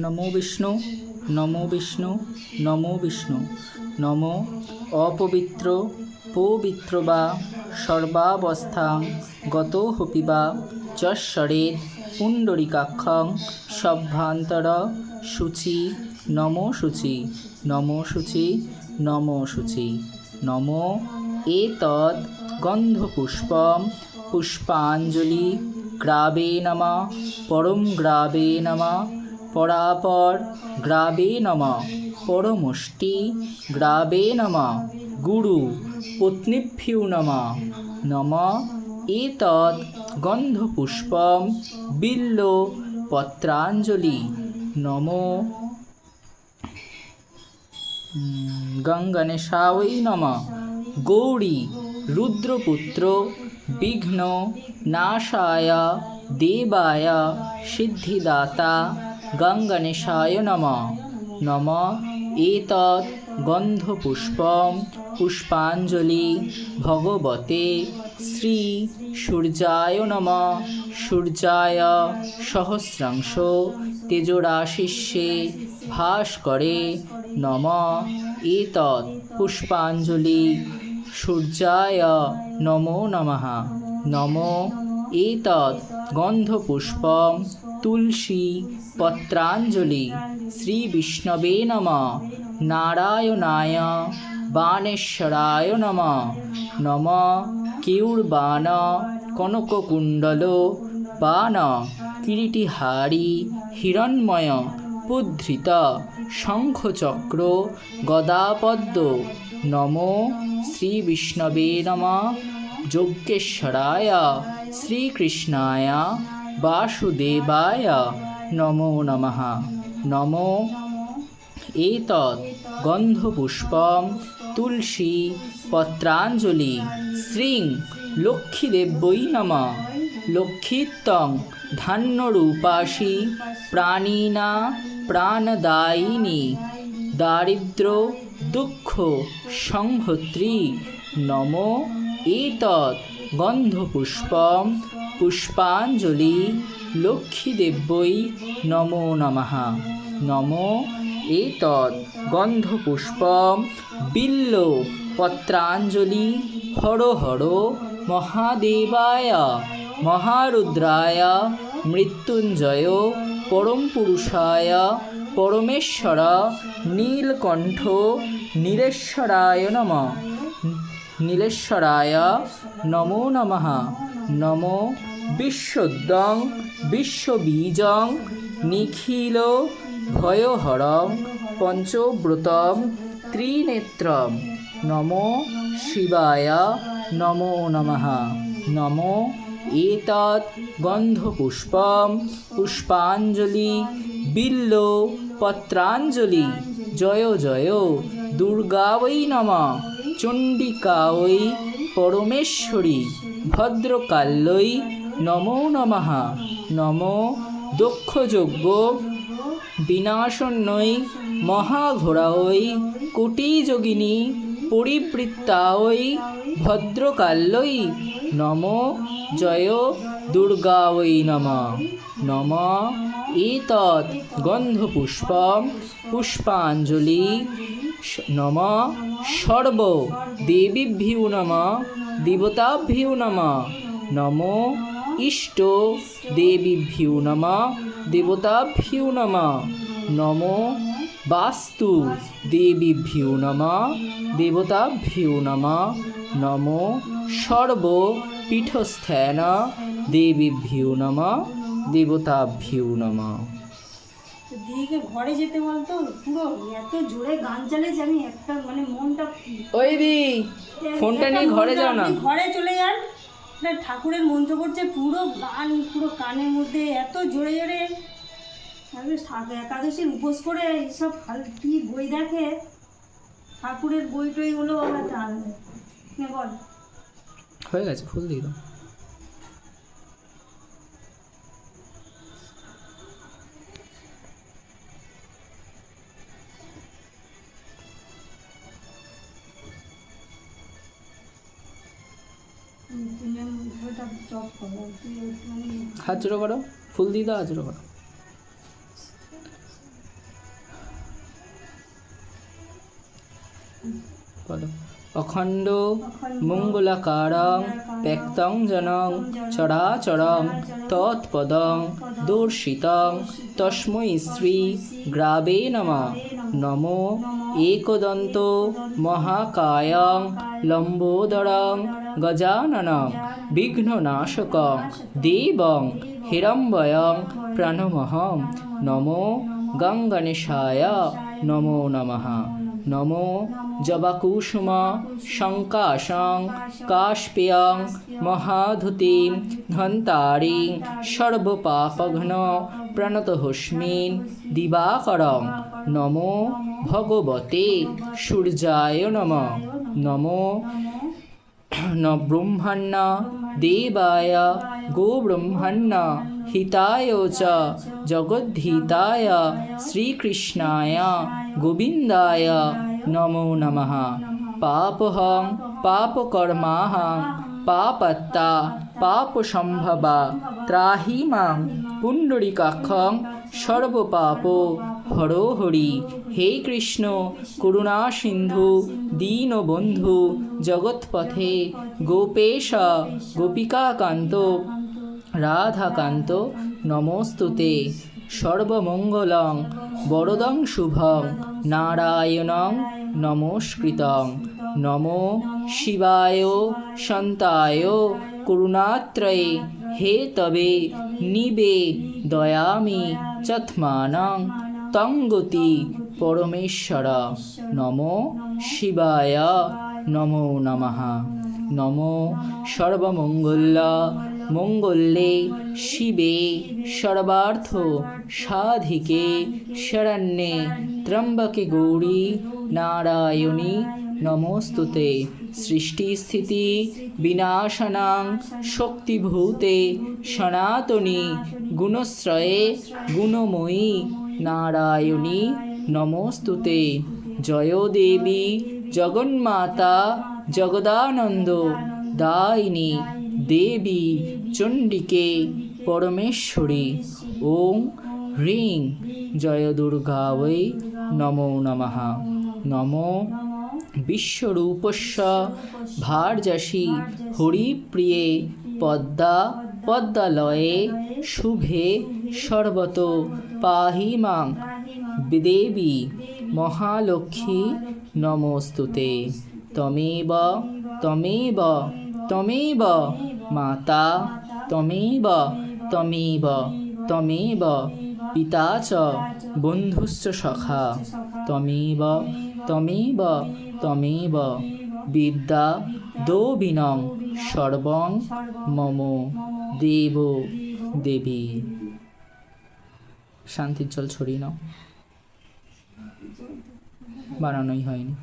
নমো বিষ্ণু, নমো বিষ্ণু, নমো বিষ্ণু। নমো অপবিত্র পবিত্র বা সর্বাবস্থাং গতোহপি বা যশ্বরেৎ পুণ্ডরিকাক্ষং সভ্যান্তর শুচি। নমো শুচি, নমো শুচি, নমো শুচি। নমো এতৎ গন্ধপুষ্পম পুষ্পাঞ্জলি গ্রাবে নমঃ পরম গ্রাবে নমঃ পরাপর গ্রাবে নমঃ পরমষ্টি গ্রাবে নমঃ গুরু পত্নীভ্যো নমঃ। নমঃ এতৎ গন্ধপুষ্পম বিল্ব পত্রাঞ্জলি। নমো গঙ্গণেশায় নমঃ গৌরী রুদ্রপুত্র বিঘ্ন নাশায় দেবায় সিদ্ধিদাতা গঙ্গণেশায় নমঃ। নমঃ এতৎ গন্ধপুষ্পম পুষ্পাঞ্জলি ভগবতে শ্রী সূর্যায় নমঃ সূর্যায় সহস্রাংশ তেজরাশিষ্যে ভাস্করে নমঃ। এতৎ পুষ্পাঞ্জলি সূর্যায় নমো নমঃ। নমো এতৎ গন্ধপুষ্পম তুলসী পত্রাঞ্জলি শ্রী বিষ্ণবে নমঃ নারায়ণায় বাণেশ্বরায় নমঃ। নমঃ কেয়ূরবাণ কনককুণ্ডল বাণ কিরীটিহারী হিরণ্ময় পুদ্ধৃত শঙ্খচক্র গদাপদ্ম। নমো শ্রী বিষ্ণবে নমঃ যোগেশ্বরায় শ্রীকৃষ্ণায় বাসুদেবায় নমো নমঃ। নমো এতৎ গন্ধপুষ্পম তুলসী পত্রাঞ্জলি শ্রীং লক্ষ্মীদেব্যৈ নমঃ লক্ষ্মীত্বং ধান্যরূপাসি প্রাণিনা প্রাণদায়িনী দারিদ্র দুঃখ সংহত্রী। নমো এতৎ গন্ধপুষ্পম পুষ্পাঞ্জলি লক্ষ্মীদেব্যৈ নমো নমঃ। নমো এতৎ গন্ধপুষ্পম বিল্ব পত্রাঞ্জলি হর হর মহাদেবায় মহারুদ্রায় মৃত্যুঞ্জয় পরমপুরুষায় পরমেশ্বর নীলকণ্ঠ নীলেশ্বরায় নমঃ নীলেশ্বরায় নমো নমঃ। নমো বিশ্বোদ্যং বিশ্ববীজং নিখিল ভয়হরং পঞ্চব্রতং ত্রিনেত্রং। নমো শিবায় নমো নমঃ। নমো এতৎ গন্ধপুষ্পম পুষ্পাঞ্জলি বিল্ব পত্রাঞ্জলি জয় জয় দুর্গা বৈ নমঃ চণ্ডিকা বৈ পরমেশ্বরী ভদ্রকাল্যৈ নমো নমঃ। নমো দক্ষযজ্ঞ বিনাশন্যৈ মহাঘোরায় কোটিযোগিনী পরিবৃত্তায় ভদ্রকাল্যৈ নমো জয় দুর্গা বৈ নমঃ। নমঃ এতৎ গন্ধপুষ্পম পুষ্পাঞ্জলি নমঃ সর্ব দেবীভ্যো নমঃ দেবতাভ্যো নমঃ। নমো ইষ্ট দেবীভ্যো নমঃ দেবতাভ্যো নমঃ। নমো বাস্তু দেবীভ্যো নমঃ দেবতাভ্যো নমঃ। নমো সর্ব পীঠস্থান দেবীভ্যো নমঃ দেবতাভ্যো নমঃ। দিদিকে ঘরে যেতে বলতো পুরো এত জোরে গান চালিয়েছে আমি একটা মানে মনটা ওই দি ফোনটা নিয়ে ঘরে যাও না ঘরে চলে যান না ঠাকুরের মন্ত্র করছে পুরো গান পুরো কানের মধ্যে এত জোরে জোরে একাদশীর উপোস করে এইসব কি বই দেখে ঠাকুরের বই টইগুলো আবার টানবে বল হয়ে গেছে ফুল দিয়ে দাও হাত জোড়ো করো ফুল দিয়ে দাও হাত জোড়ো করো বলো। অখণ্ড মঙ্গলাকারং ব্যক্তং জনং চরাচরং তৎপদং দর্শিতং তস্मै শ্রী গ্রাবে নমঃ। নমো একদন্ত মহাকায়ং লম্বোদরং গজাননং বিঘ্ননাশকং দেবং হিরম্বয়ং প্রণমহম। নমো গঙ্গণেশায় নমো নমঃ। নমো জবাকুসুম শঙ্কাশং কাশপেয়ং মহাধুতিং ধন্তারিং সর্বপাপঘ্ন প্রণতহস্মিন দিবাকরং। নমো ভগবতে সূর্যায় নমঃ। নমো ব্রহ্মণ্য দেবায় গোব্রহ্মণ্য হিতায় চ জগদ্ধিতায় শ্রীকৃষ্ণায় গোবিন্দায় নমো নমঃ। পাপহং পাপকর্মাহং পাপত্তা পাপসম্ভবা ত্রাহি মাং পুণ্ডরীকাক্ষং সর্বপাপ হরো হরি। হে কৃষ্ণ করুণা সিন্ধু দীনবন্ধু জগৎপথে গোপেশ গোপিকাকান্ত রাধাকান্ত নমস্তুতে। সর্বমঙ্গলং বরদং শুভং নারায়ণং নমস্কৃতং। নমো শিবায় শান্তায় করুণাত্রয়ে হে তবে নিবে দয়ামি চত্মানং তঙ্গতি পরমেশ্বর। নমো শিবায় নমো নমঃ। নমো সর্বমঙ্গল মঙ্গলে শিবে সর্বার্থ সাধিকে শরণ্যে ত্র্যম্বকে গৌরী নারায়ণী নমস্তুতে। সৃষ্টি স্থিতি বিনাশনাং শক্তিভূতে সনাতনী গুণশ্রয়ে গুণময়ী নারায়ণী নমস্তুতে। জয় দেবী জগন্মাতা জগদানন্দ দায়িনী দেবী চণ্ডিকে পরমেশ্বরী। ওং হ্রিং জয় দুর্গা বৈ নমো নমঃ। নমো বিশ্বরূপস্য ভার্যাসি হরিপ্রিয়ে পদ্মা পদ্মালয়ে শুভে সর্বত পাহি মাং দেবী মহালক্ষ্মী নমস্তুতে। তমেব তমেব তমেব মাতা তমেব তমেব তমেব পিতা চ বন্ধুশ্চ সখা তমেব তমেব তমেব বিদ্যা দোবিনং সর্বং মম দেব দেবী। শান্তির জল ছড়িয়ে নাও, বানানোই হয়নি।